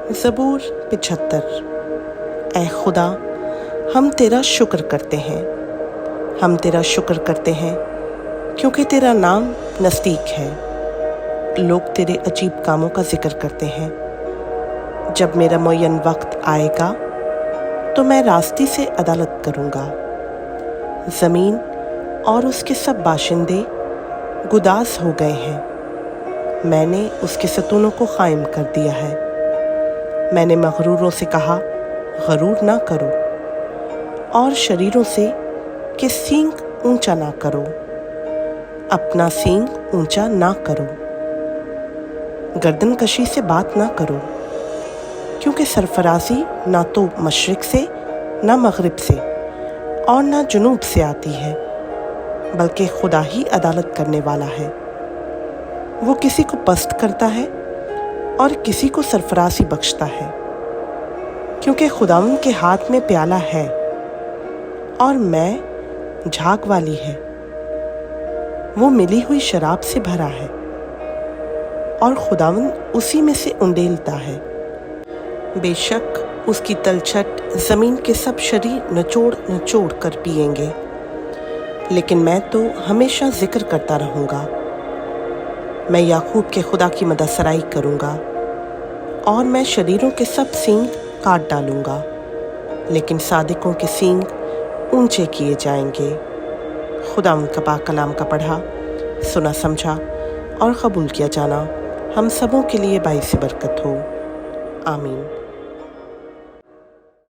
ज़बूर 75। ऐ खुदा, हम तेरा शुक्र करते हैं, हम तेरा शुक्र करते हैं क्योंकि तेरा नाम नज़दीक है। लोग तेरे अजीब कामों का जिक्र करते हैं। जब मेरा मुअय्यन वक्त आएगा तो मैं रास्ती से अदालत करूँगा। ज़मीन और उसके सब बाशिंदे गुदास हो गए हैं। मैंने उसके सतूनों को कायम कर दिया है। मैंने मगरूरों से कहा, गरूर ना करो, और शरीरों से कि सींग ऊंचा ना करो, अपना सींग ऊंचा ना करो। गर्दन कशी से बात ना करो, क्योंकि सरफराजी ना तो मशरिक से, ना मगरिब से, और ना जुनूब से आती है, बल्कि खुदा ही अदालत करने वाला है। वो किसी को पस्त करता है और किसी को सरफराजी बख्शता है, क्योंकि खुदावंद के हाथ में प्याला है और मैं झाग वाली है। वो मिली हुई शराब से भरा है और खुदावंद उसी में से उंडेलता है। बेशक उसकी तलछट ज़मीन के सब शरीर निचोड़ निचोड़ कर पिएंगे, लेकिन मैं तो हमेशा जिक्र करता रहूँगा। मैं याकूब के खुदा की मदसराई करूँगा, और मैं शरीरों के सब सींग काट डालूँगा, लेकिन सादिकों के सींग ऊंचे किए जाएंगे। खुदा उनका पाक कलाम का पढ़ा, सुना, समझा और कबूल किया जाना हम सबों के लिए बाइस बरकत हो। आमीन।